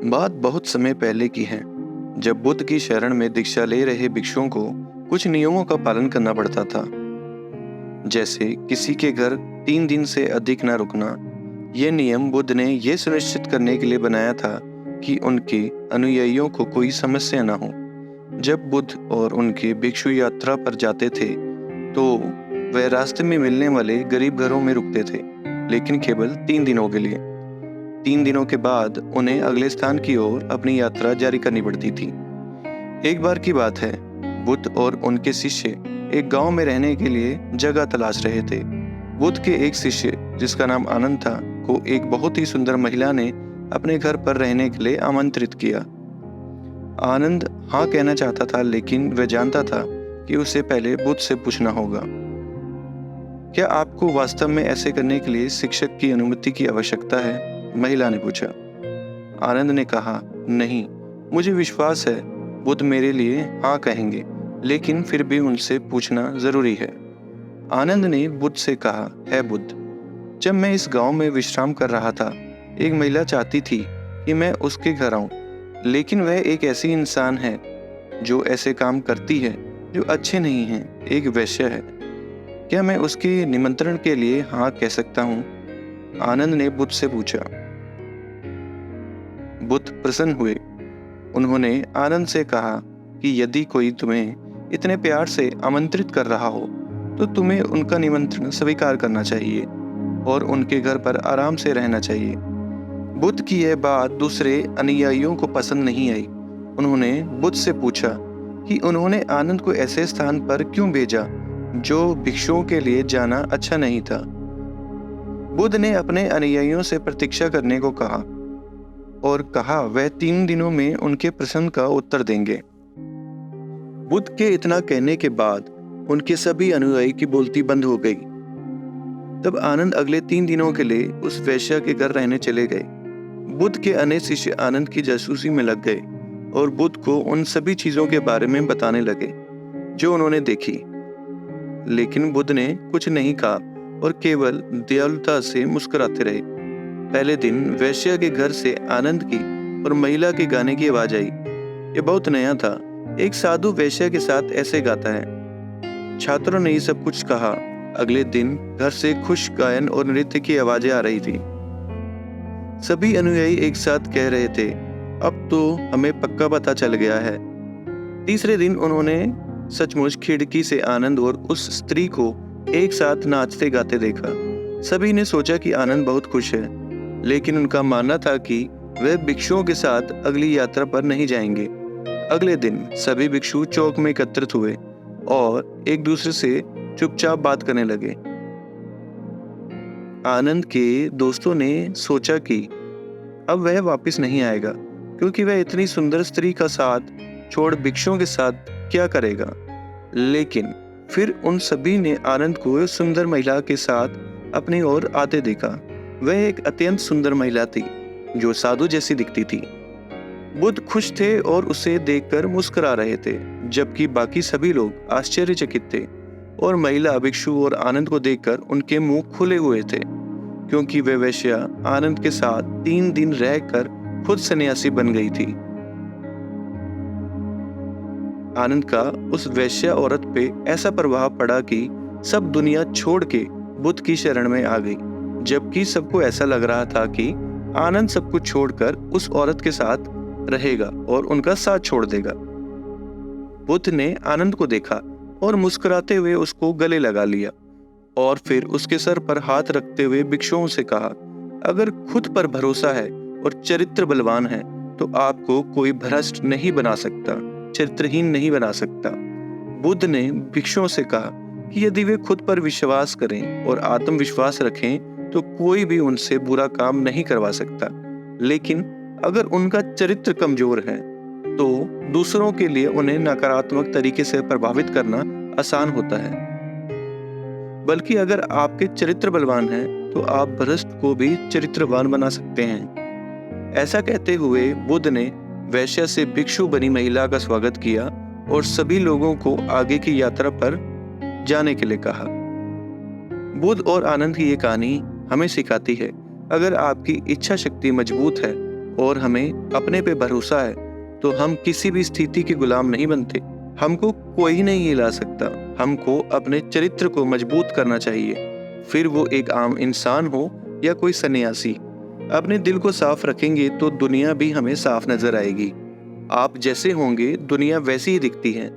बात बहुत समय पहले की है, जब बुद्ध की शरण में दीक्षा ले रहे भिक्षुओं को कुछ नियमों का पालन करना पड़ता था। जैसे किसी के घर 3 दिन से अधिक न रुकना। ये नियम बुद्ध ने यह सुनिश्चित करने के लिए बनाया था कि उनके अनुयायियों को कोई समस्या न हो। जब बुद्ध और उनके भिक्षु यात्रा पर जाते थे तो वे रास्ते में मिलने वाले गरीब घरों में रुकते थे, लेकिन केवल 3 दिनों के लिए। 3 दिनों के बाद उन्हें अगले स्थान की ओर अपनी यात्रा जारी करनी पड़ती थी। एक बार की बात है, बुद्ध और उनके शिष्य एक गांव में रहने के लिए जगह तलाश रहे थे। बुद्ध के एक शिष्य, जिसका नाम आनंद था, को एक बहुत ही सुंदर महिला ने अपने घर पर रहने के लिए आमंत्रित किया। आनंद हाँ कहना चाहता था, लेकिन वह जानता था कि उसे पहले बुद्ध से पूछना होगा। क्या आपको वास्तव में ऐसे करने के लिए शिक्षक की अनुमति की आवश्यकता है? महिला ने पूछा। आनंद ने कहा, नहीं, मुझे विश्वास है बुद्ध मेरे लिए हाँ कहेंगे, लेकिन फिर भी उनसे पूछना जरूरी है। आनंद ने बुद्ध से कहा, है बुद्ध, जब मैं इस गांव में विश्राम कर रहा था, एक महिला चाहती थी कि मैं उसके घर आऊं, लेकिन वह एक ऐसी इंसान है जो ऐसे काम करती है जो अच्छे नहीं हैं, एक वेश्या है। क्या मैं उसके निमंत्रण के लिए हाँ कह सकता हूँ? आनंद ने बुद्ध से पूछा। बुद्ध प्रसन्न हुए। उन्होंने आनंद से कहा कि यदि कोई तुम्हें इतने प्यार से आमंत्रित कर रहा हो तो तुम्हें उनका निमंत्रण स्वीकार करना चाहिए और उनके घर पर आराम से रहना चाहिए। बुद्ध की यह बात दूसरे अनुयायियों को पसंद नहीं आई। उन्होंने बुद्ध से पूछा कि उन्होंने आनंद को ऐसे स्थान पर क्यों भेजा जो भिक्षुओं के लिए जाना अच्छा नहीं था। बुद्ध ने अपने अनुयायियों से प्रतीक्षा करने को कहा और कहा वह 3 दिनों में उनके प्रश्न का उत्तर देंगे। बुद्ध के इतना कहने के बाद उनके सभी अनुयायी की बोलती बंद हो गई। तब आनंद अगले 3 दिनों के लिए उस वेश्या के घर रहने चले गए। बुद्ध के अन्य शिष्य आनंद की जासूसी में लग गए और बुद्ध को उन सभी चीजों के बारे में बताने लगे जो उन्होंने देखी, लेकिन बुद्ध ने कुछ नहीं कहा और केवल दयालुता से मुस्कुराते रहे। पहले दिन वेश्या के घर से आनंद की और महिला के गाने की आवाज आई। ये बहुत नया था। एक साधु वेश्या के साथ ऐसे गाता है। छात्रों ने ये सब कुछ कहा। अगले दिन घर से खुश गायन और नृत्य की आवाजें आ रही थी। सभी अनुयायी एक साथ कह रहे थे, अब तो हमें पक्का पता चल गया है। तीसरे दिन उन्होंने सचमुच खिड़की से आनंद और उस स्त्री को एक साथ नाचते गाते देखा। सभी ने सोचा कि आनंद बहुत खुश है, लेकिन उनका मानना था कि वे भिक्षुओं के साथ अगली यात्रा पर नहीं जाएंगे। अगले दिन सभी भिक्षु चौक में एकत्रित हुए और एक दूसरे से चुपचाप बात करने लगे। आनंद के दोस्तों ने सोचा कि अब वह वापस नहीं आएगा, क्योंकि वह इतनी सुंदर स्त्री का साथ छोड़ भिक्षुओं के साथ क्या करेगा। लेकिन फिर उन सभी ने आनंद को सुंदर महिला के साथ अपनी ओर आते देखा। वह एक अत्यंत सुंदर महिला थी जो साधु जैसी दिखती थी। बुद्ध खुश थे और उसे देखकर मुस्कुरा रहे थे, जबकि बाकी सभी लोग आश्चर्यचकित थे और महिला भिक्षु और आनंद को देखकर उनके मुंह खुले हुए थे, क्योंकि वे वेश्या आनंद के साथ 3 दिन रहकर खुद सन्यासी बन गई थी। आनंद का उस वेश्या औरत पे ऐसा प्रभाव पड़ा कि सब दुनिया छोड़ के बुद्ध की शरण में आ गई, जबकि सबको ऐसा लग रहा था कि आनंद सब कुछ छोड़कर उस औरत के साथ रहेगा और उनका साथ छोड़ देगा। बुद्ध ने आनंद को देखा और मुस्कुराते हुए उसको गले लगा लिया और फिर उसके सर पर हाथ रखते हुए भिक्षुओं से कहा, अगर खुद पर भरोसा है और चरित्र बलवान है तो आपको कोई भ्रष्ट नहीं बना सकता, चरित्रहीन नहीं बना सकता। बुद्ध ने भिक्षुओं से कहा कि यदि वे खुद पर विश्वास करें और आत्मविश्वास रखें तो कोई भी उनसे बुरा काम नहीं करवा सकता, लेकिन अगर उनका चरित्र कमजोर है तो दूसरों के लिए उन्हें नकारात्मक तरीके से प्रभावित करना आसान होता है। बल्कि अगर आपके चरित्र बलवान हैं तो आप भ्रष्ट को भी चरित्रवान बना सकते हैं। ऐसा कहते हुए बुद्ध ने वेश्या से भिक्षु बनी महिला का स्वागत किया और सभी लोगों को आगे की यात्रा पर जाने के लिए कहा। बुद्ध और आनंद की ये कहानी हमें सिखाती है, अगर आपकी इच्छा शक्ति मजबूत है और हमें अपने पे भरोसा है तो हम किसी भी स्थिति के गुलाम नहीं बनते। हमको कोई नहीं हिला सकता। हमको अपने चरित्र को मजबूत करना चाहिए, फिर वो एक आम इंसान हो या कोई सन्यासी। अपने दिल को साफ रखेंगे तो दुनिया भी हमें साफ नजर आएगी। आप जैसे होंगे दुनिया वैसी ही दिखती है।